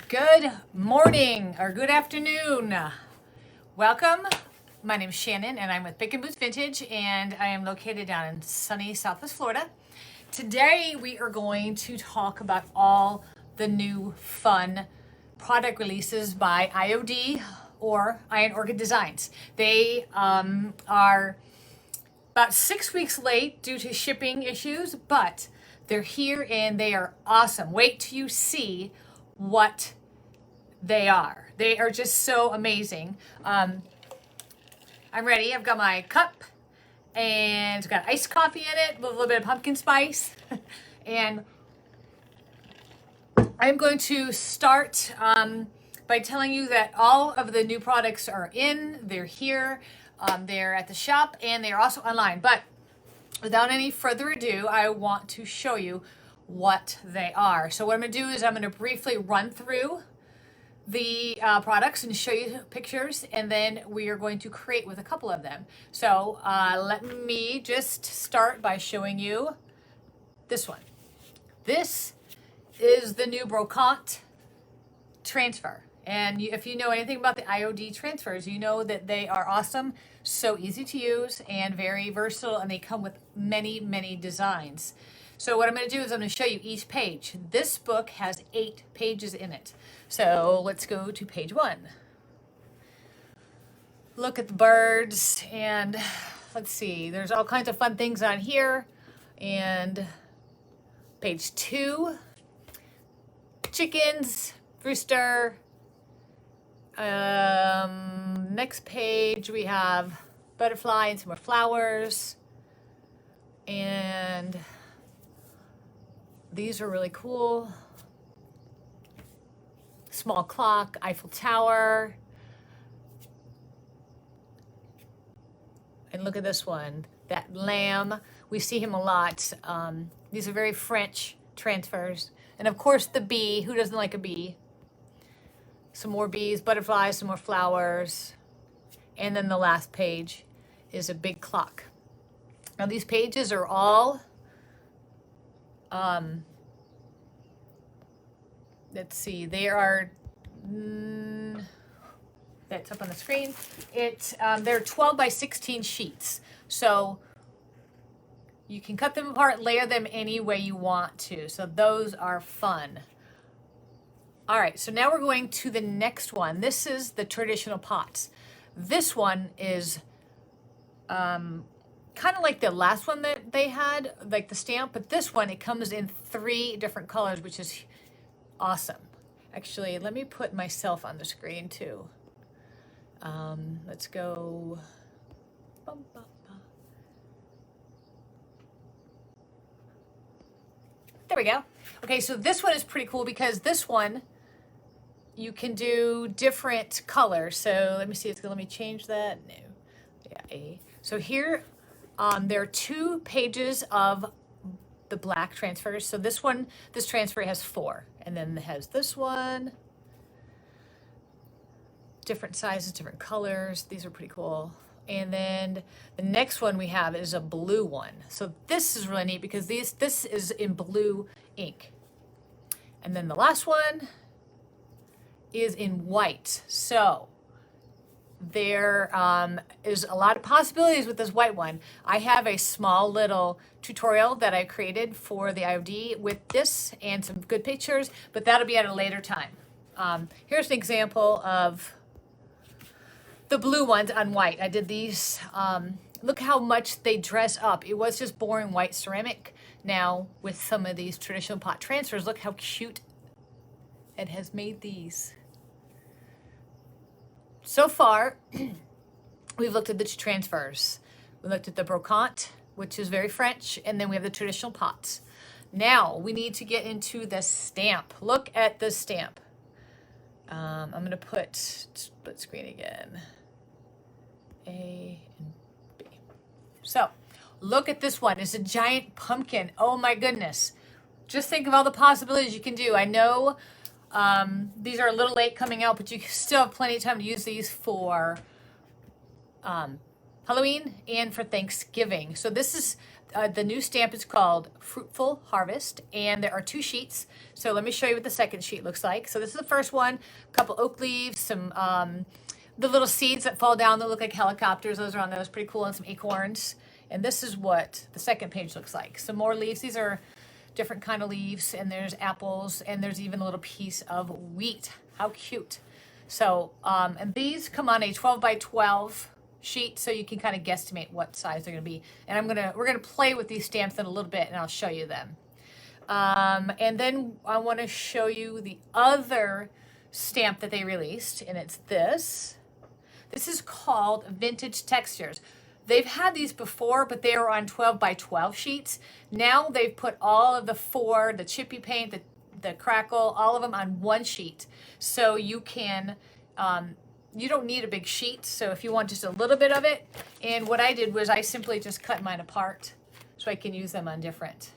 Good morning or good afternoon. Welcome. My name is Shannon and I'm with Bacon Boots Vintage and I am located down in sunny Southwest Florida. Today we are going to talk about all the new fun product releases by IOD or Iron Orchid Designs. They are about 6 weeks late due to shipping issues, but they're here and they are awesome. Wait till you see what they are. They are just so amazing. I'm ready. I've got my cup and it's got iced coffee in it with a little bit of pumpkin spice. And I'm going to start by telling you that all of the new products are in, they're here, they're at the shop, and they're also online. But without any further ado, I want to show you what they are. So what I'm going to do is I'm going to briefly run through the products and show you pictures, and then we are going to create with a couple of them. So let me just start by showing you this one. This is the new Brocante Transfer. And if you know anything about the IOD transfers, you know that they are awesome, so easy to use and very versatile, and they come with many, many designs. So what I'm going to do is I'm going to show you each page. This book has 8 pages in it. So let's go to page 1. Look at the birds, and let's see, there's all kinds of fun things on here. And page 2, chickens, rooster. Next page we have butterfly and some more flowers. And these are really cool. Small clock, Eiffel Tower. And look at this one, that lamb. We see him a lot. These are very French transfers. And of course the bee, who doesn't like a bee? Some more bees, butterflies, some more flowers. And then the last page is a big clock. Now these pages are all, let's see, they are, that's up on the screen. They're 12 by 16 sheets. So you can cut them apart, layer them any way you want to. So those are fun. All right, so now we're going to the next one. This is the traditional pots. This one is kind of like the last one that they had, like the stamp, but this one, it comes in 3 different colors, which is awesome. Actually, let me put myself on the screen too. Let's go. There we go. Okay, so this one is pretty cool because this one, you can do different colors. So let me see, let me change that. No, yeah, So here, there are 2 pages of the black transfers. So this one, this transfer has 4. And then it has this one. Different sizes, different colors. These are pretty cool. And then the next one we have is a blue one. So this is really neat because this is in blue ink. And then the last one is in white. So there is a lot of possibilities with this white one. I have a small little tutorial that I created for the IOD with this and some good pictures, but that'll be at a later time. Here's an example of the blue ones on white. I did these. Look how much they dress up. It was just boring white ceramic. Now with some of these traditional pot transfers, look how cute it has made these. So far, we've looked at the transfers. We looked at the Brocante, which is very French, and then we have the traditional pots. Now we need to get into the stamp. Look at the stamp. I'm going to put split screen again. A and B. So look at this one. It's a giant pumpkin. Oh my goodness. Just think of all the possibilities you can do. I know these are a little late coming out, but you still have plenty of time to use these for Halloween and for Thanksgiving. So this is the new stamp is called Fruitful Harvest, and there are 2 sheets. So let me show you what the second sheet looks like. So this is the first one, a couple oak leaves, some the little seeds that fall down that look like helicopters. Those are on those, pretty cool, and some acorns. And this is what the second page looks like. Some more leaves. These are different kind of leaves, and there's apples, and there's even a little piece of wheat. How cute. So, and these come on a 12 by 12 sheet, so you can kind of guesstimate what size they're going to be. And we're gonna play with these stamps in a little bit, and I'll show you them. And then I want to show you the other stamp that they released, and it's this. This is called Vintage Textures. They've had these before, but they were on 12 by 12 sheets. Now they've put all of the 4, the chippy paint, the crackle, all of them on one sheet. So you can, you don't need a big sheet. So if you want just a little bit of it, and what I did was I simply just cut mine apart so I can use them on different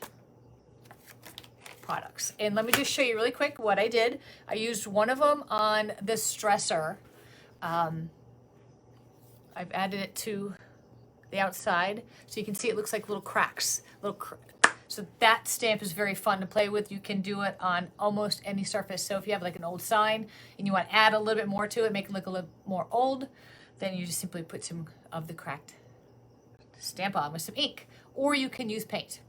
products. And let me just show you really quick what I did. I used one of them on this dresser. I've added it to the outside, so you can see it looks like little cracks. So that stamp is very fun to play with. You can do it on almost any surface. So if you have like an old sign and you want to add a little bit more to it, make it look a little more old, then you just simply put some of the cracked stamp on with some ink, or you can use paint.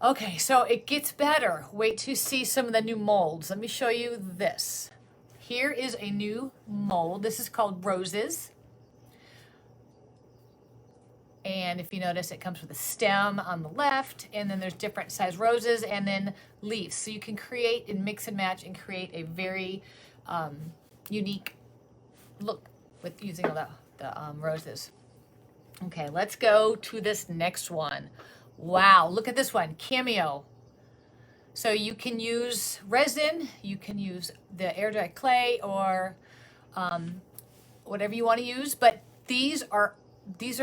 Okay, so it gets better. Wait to see some of the new molds. Let me show you this. Here is a new mold. This is called Roses. And if you notice, it comes with a stem on the left, and then there's different size roses, and then leaves. So you can create and mix and match and create a very unique look with using all the roses. Okay, let's go to this next one. Wow, look at this one, Cameo. So you can use resin, you can use the air dry clay, or whatever you want to use, but these are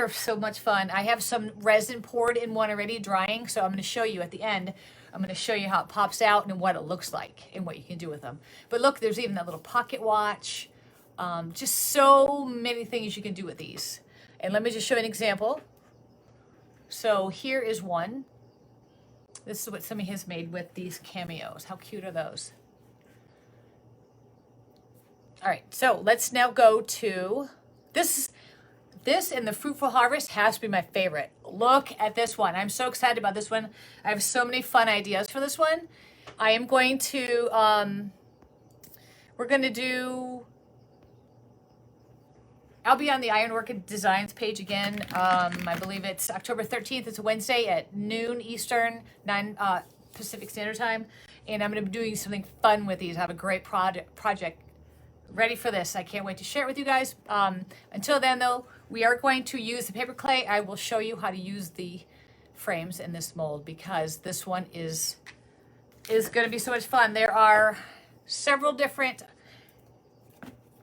so much fun. I have some resin poured in one already drying, so I'm going to show you at the end. I'm going to show you how it pops out and what it looks like and what you can do with them. But look, there's even that little pocket watch. Just so many things you can do with these. And let me just show you an example. So here is one. This is what somebody has made with these cameos. How cute are those? All right, so let's now go to this. This and the Fruitful Harvest has to be my favorite. Look at this one. I'm so excited about this one. I have so many fun ideas for this one. I am going to, we're going to do, I'll be on the Ironwork Designs page again. I believe it's October 13th. It's a Wednesday at noon Eastern, 9 Pacific Standard Time. And I'm going to be doing something fun with these. I have a great project ready for this. I can't wait to share it with you guys. Until then, though, we are going to use the paper clay. I will show you how to use the frames in this mold, because this one is going to be so much fun. There are several different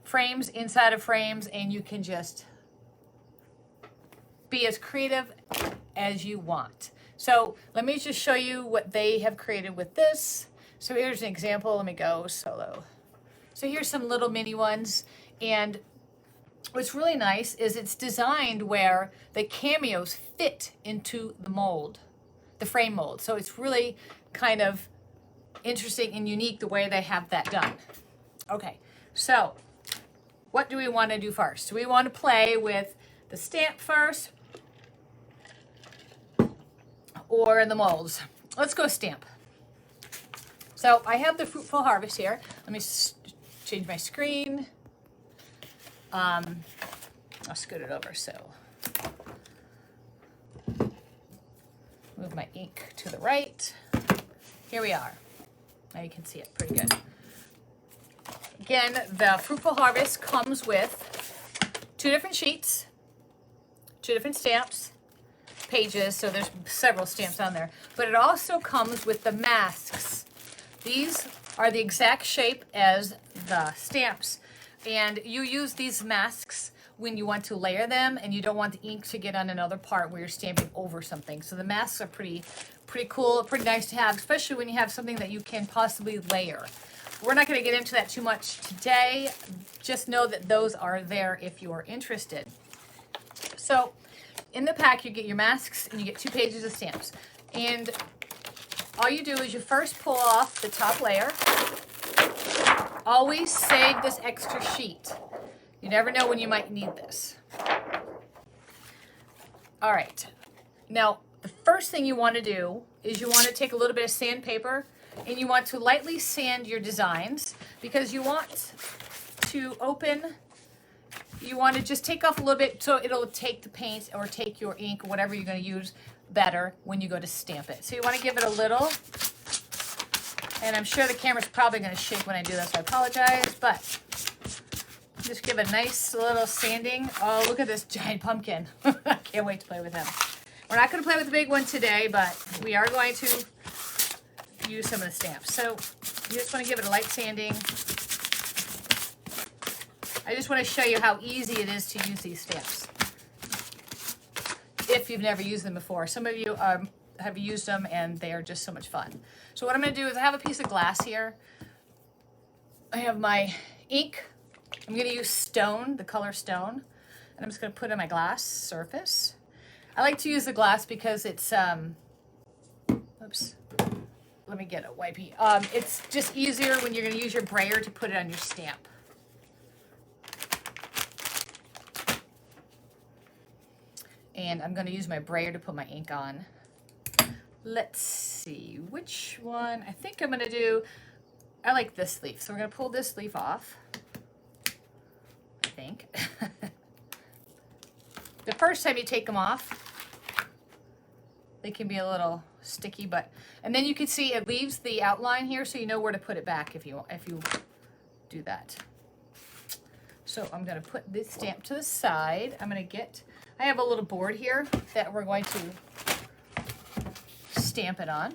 frames inside of frames, and you can just be as creative as you want. So let me just show you what they have created with this. So here's an example. Let me go solo. So here's some little mini ones, and what's really nice is it's designed where the cameos fit into the mold, the frame mold. So it's really kind of interesting and unique the way they have that done. Okay, so what do we want to do first? Do we want to play with the stamp first or the molds? Let's go stamp. So I have the Fruitful Harvest here. Let me change my screen. I'll scoot it over, so move my ink to the right. Here we are. Now you can see it pretty good. Again, the Fruitful Harvest comes with 2 different sheets, 2 different stamps, pages, so there's several stamps on there. But it also comes with the masks. These are the exact shape as the stamps, and you use these masks when you want to layer them and you don't want the ink to get on another part where you're stamping over something. So the masks are pretty cool, pretty nice to have, especially when you have something that you can possibly layer. We're not going to get into that too much today. Just know that those are there if you're interested. So In the pack, you get your masks and you get 2 pages of stamps. And all you do is you first pull off the top layer. Always save this extra sheet. You never know when you might need this. All right. Now, the first thing you want to do is you want to take a little bit of sandpaper and you want to lightly sand your designs because you want to you want to just take off a little bit so it'll take the paint or take your ink or whatever you're going to use better when you go to stamp it. So you want to give it a little, and I'm sure the camera's probably going to shake when I do this, so I apologize, but just give a nice little sanding. Oh, look at this giant pumpkin. I can't wait to play with him. We're not going to play with the big one today, but we are going to use some of the stamps. So you just want to give it a light sanding. I just want to show you how easy it is to use these stamps. If you've never used them before. Some of you have used them and they are just so much fun. So what I'm going to do is I have a piece of glass here. I have my ink. I'm going to use stone, the color stone. And I'm just going to put it on my glass surface. I like to use the glass because it's, oops, let me get a wipey. It's just easier when you're going to use your brayer to put it on your stamp. And I'm going to use my brayer to put my ink on. Let's see, which one? I think I'm going to do, I like this leaf. So we're going to pull this leaf off, I think. The first time you take them off, they can be a little sticky, but, and then you can see it leaves the outline here so you know where to put it back if you do that. So I'm going to put this stamp to the side. I'm going to get, I have a little board here that we're going to stamp it on.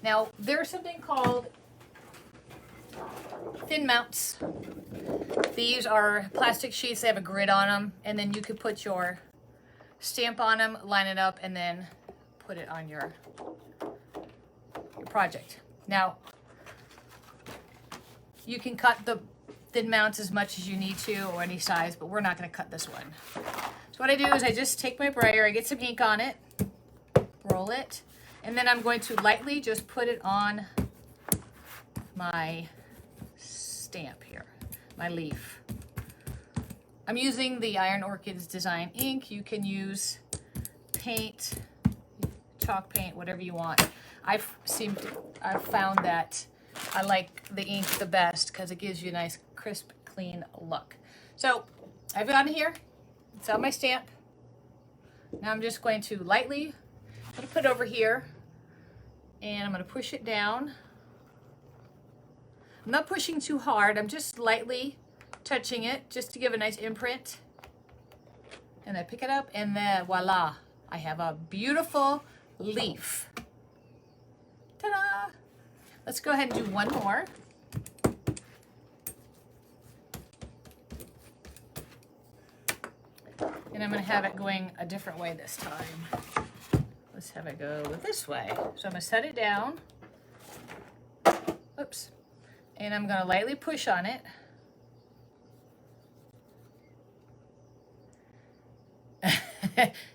Now, there's something called thin mounts. These are plastic sheets. They have a grid on them, and then you could put your stamp on them, line it up, and then put it on your project. Now, you can cut the thin mounts as much as you need to, or any size, but we're not going to cut this one. So what I do is I just take my brayer, I get some ink on it, roll it, and then I'm going to lightly just put it on my stamp here, my leaf. I'm using the Iron Orchids Design ink. You can use paint, chalk paint, whatever you want. I've found that I like the ink the best because it gives you a nice, crisp, clean look. So I've got it here. It's on my stamp. Now I'm just going to lightly, I'm going to put it over here, and I'm going to push it down. I'm not pushing too hard. I'm just lightly touching it just to give a nice imprint. And I pick it up, and then voila, I have a beautiful leaf. Ta-da! Let's go ahead and do one more. And I'm going to have it going a different way this time. Let's have it go this way. So I'm going to set it down. Oops. And I'm going to lightly push on it.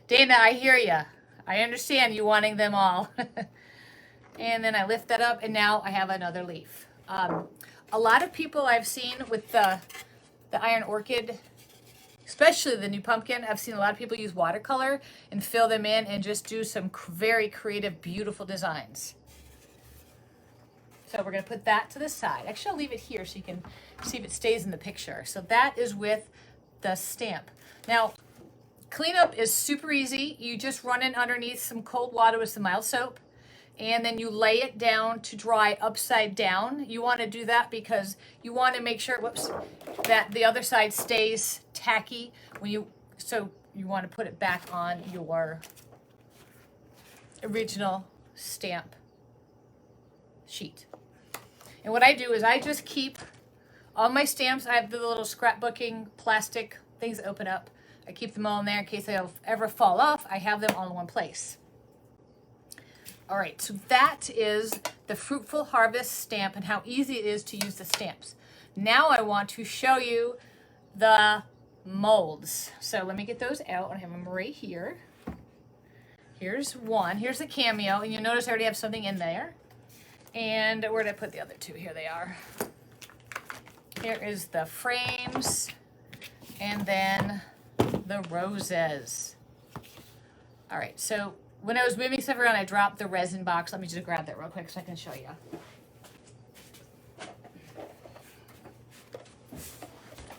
Dana, I hear you. I understand you wanting them all. And then I lift that up, and now I have another leaf. A lot of people I've seen with the Iron Orchid, especially the new pumpkin, I've seen a lot of people use watercolor and fill them in and just do some very creative, beautiful designs. So we're going to put that to the side. Actually, I'll leave it here so you can see if it stays in the picture. So that is with the stamp. Now, cleanup is super easy. You just run it underneath some cold water with some mild soap, and then you lay it down to dry upside down. You want to do that because you want to make sure, whoops, that the other side stays tacky when so you want to put it back on your original stamp sheet. And what I do is I just keep all my stamps. I have the little scrapbooking plastic things that open up. I keep them all in there in case they ever fall off. I have them all in one place. All right, so that is the Fruitful Harvest stamp and how easy it is to use the stamps. Now I want to show you the molds. So let me get those out. I have them right here. Here's one. Here's the Cameo, and you'll notice I already have something in there. And where did I put the other two? Here they are. Here is the frames, and then the roses. All right, so when I was moving stuff around, I dropped the resin box. Let me just grab that real quick so I can show you.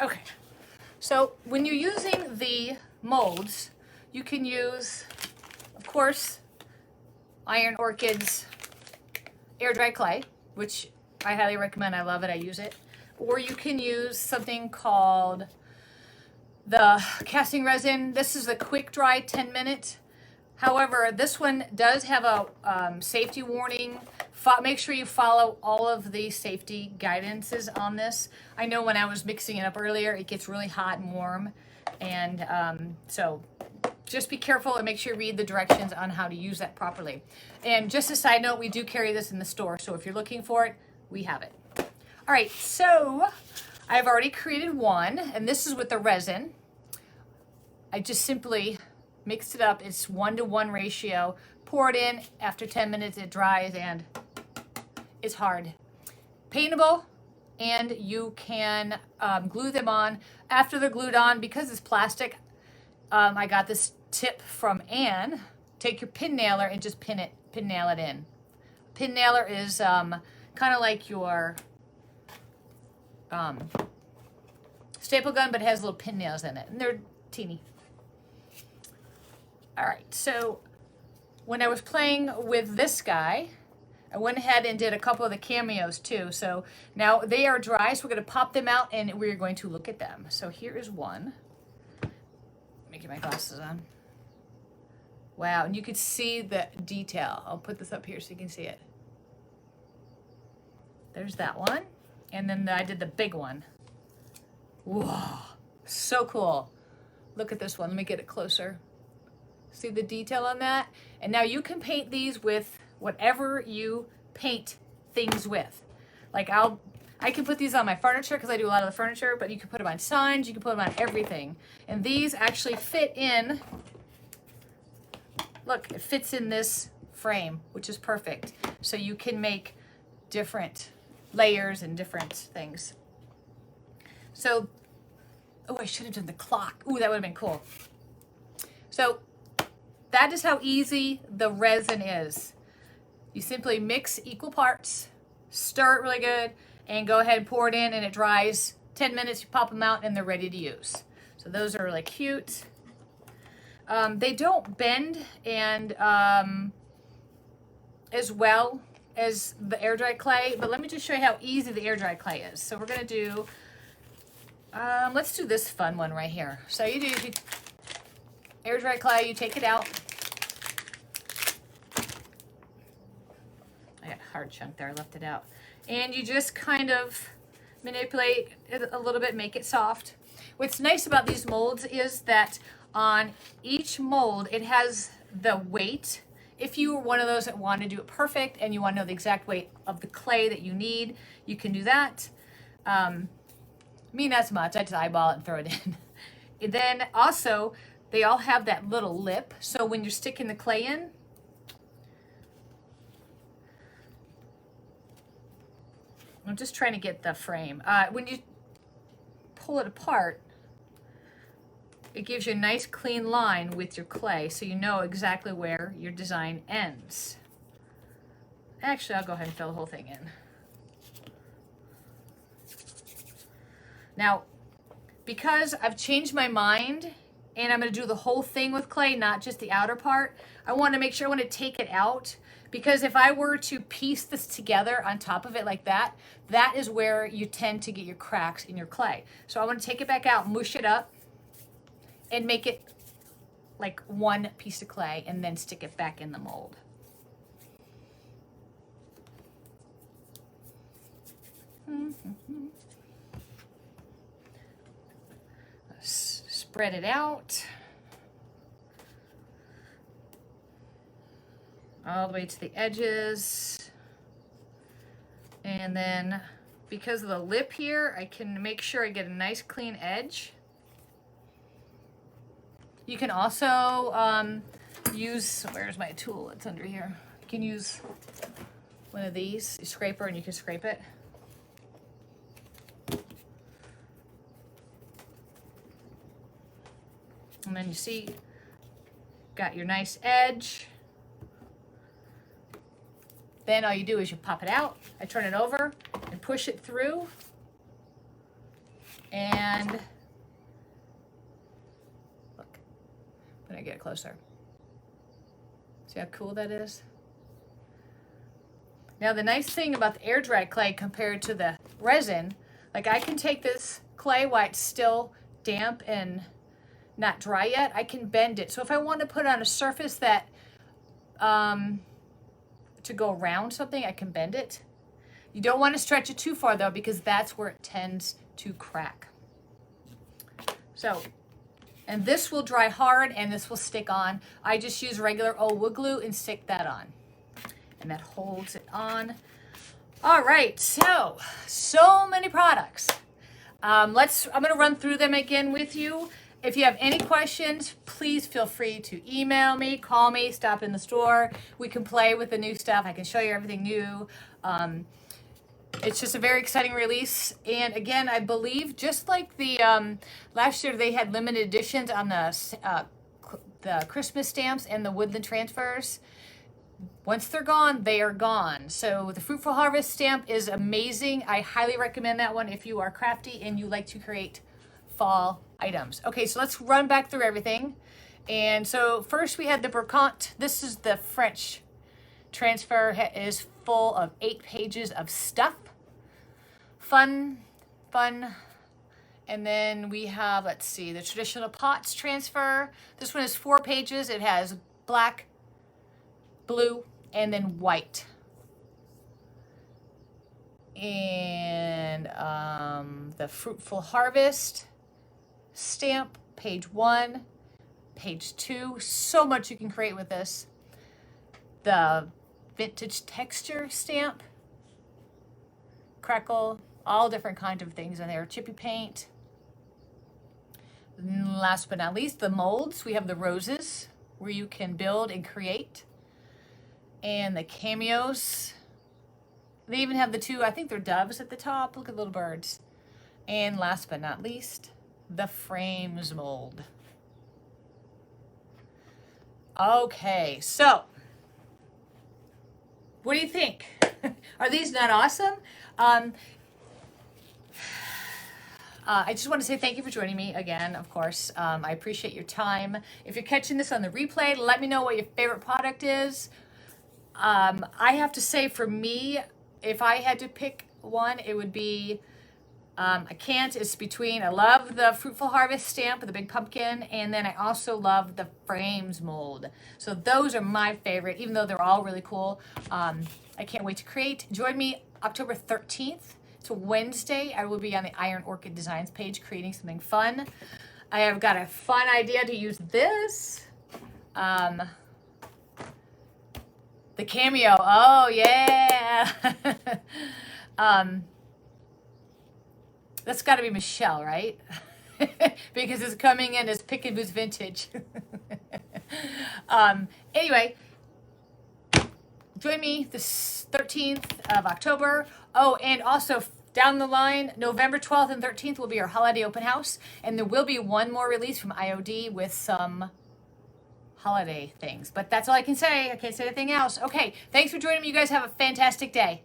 Okay, so when you're using the molds, you can use, of course, Iron Orchid's air dry clay, which I highly recommend. I love it. I use it. Or you can use something called the casting resin. This is the quick dry 10-minute. However, this one does have a safety warning. Make sure you follow all of the safety guidances on this. I know when I was mixing it up earlier, it gets really hot and warm. And so just be careful and make sure you read the directions on how to use that properly. And just a side note, we do carry this in the store. So if you're looking for it, we have it. All right, so I've already created one, and this is with the resin. I just simply mixed it up. It's 1-to-1 ratio. Pour it in. After 10 minutes, it dries, and it's hard. Paintable, and you can glue them on. After they're glued on, because it's plastic, I got this tip from Anne. Take your pin nailer and just pin nail it in. Pin nailer is kind of like your staple gun, but it has little pin nails in it, and they're teeny. All right, so when I was playing with this guy, I went ahead and did a couple of the cameos too. So now they are dry, so we're going to pop them out and we're going to look at them. So here is one. Let me get my glasses on. Wow, and you could see the detail. I'll put this up here so you can see it. There's that one. And then I did the big one. Whoa, so cool. Look at this one. Let me get it closer. See the detail on that? And now you can paint these with whatever you paint things with. Like I can put these on my furniture because I do a lot of the furniture, but you can put them on signs, you can put them on everything. And these actually fit in, look, it fits in this frame, which is perfect. So you can make different layers and different things. So, oh, I should have done the clock. Ooh, that would have been cool. So that is how easy the resin is. You simply mix equal parts, stir it really good, and go ahead and pour it in, and it dries. 10 minutes, you pop them out, and they're ready to use. So those are really cute. They don't bend and as well as the air dry clay, but let me just show you how easy the air dry clay is. So we're gonna do, let's do this fun one right here. So you air dry clay, you take it out. I got a hard chunk there, I left it out. And you just kind of manipulate it a little bit, make it soft. What's nice about these molds is that on each mold, it has the weight. If you were one of those that want to do it perfect and you want to know the exact weight of the clay that you need, you can do that. Me, not so much. I just eyeball it and throw it in. And then also, they all have that little lip. So when you're sticking the clay in, I'm just trying to get the frame. When you pull it apart, it gives you a nice clean line with your clay so you know exactly where your design ends. Actually, I'll go ahead and fill the whole thing in. Now, because I've changed my mind and I'm going to do the whole thing with clay, not just the outer part, I want to make sure I want to take it out, because if I were to piece this together on top of it like that, that is where you tend to get your cracks in your clay. So I want to take it back out, mush it up, and make it like one piece of clay, and then stick it back in the mold. Spread it out all the way to the edges, and then because of the lip here, I can make sure I get a nice clean edge. You can also use, where's my tool? It's under here. You can use one of these, a scraper, and you can scrape it. And then you see, got your nice edge. Then all you do is you pop it out. I turn it over and push it through. And look, when I get closer. See how cool that is? Now the nice thing about the air dry clay compared to the resin, like I can take this clay while it's still damp and not dry yet, I can bend it. So if I want to put on a surface that to go around something, I can bend it. You don't want to stretch it too far though, because that's where it tends to crack. So, and this will dry hard and this will stick on. I just use regular old wood glue and stick that on. And that holds it on. All right, so many products. I'm gonna run through them again with you. If you have any questions, please feel free to email me, call me, stop in the store. We can play with the new stuff. I can show you everything new. It's just a very exciting release. And again, I believe just like the last year, they had limited editions on the Christmas stamps and the woodland transfers. Once they're gone, they are gone. So the Fruitful Harvest stamp is amazing. I highly recommend that one if you are crafty and you like to create fall items. Okay, so let's run back through everything. And so first we had the Brocante. This is the French transfer. It is full of 8 pages of stuff. Fun. And then we have, let's see, the traditional pots transfer. This one is 4 pages. It has black, blue, and then white. And the Fruitful Harvest stamp, page 1, page 2. So much you can create with this. The vintage texture stamp, crackle, all different kinds of things in there. Chippy paint. And last but not least, the molds. We have the roses where you can build and create. And the cameos. They even have the 2, I think they're doves at the top. Look at little birds. And last but not least, the frames mold. Okay, so what do you think? Are these not awesome? I just want to say thank you for joining me again, of course. I appreciate your time. If you're catching this on the replay, let me know what your favorite product is. I have to say, for me, if I had to pick one, it would be, I can't, it's between, I love the Fruitful Harvest stamp with the big pumpkin, and then I also love the frames mold. So those are my favorite, even though they're all really cool. I can't wait to create. Join me October 13th. It's a Wednesday. I will be on the Iron Orchid Designs page creating something fun. I have got a fun idea to use this. The Cameo. Oh, yeah. That's got to be Michelle, right? Because it's coming in as Pick and Boost Vintage. Anyway, join me this 13th of October. Oh, and also down the line, November 12th and 13th will be our holiday open house. And there will be one more release from IOD with some holiday things. But that's all I can say. I can't say anything else. Okay, thanks for joining me. You guys have a fantastic day.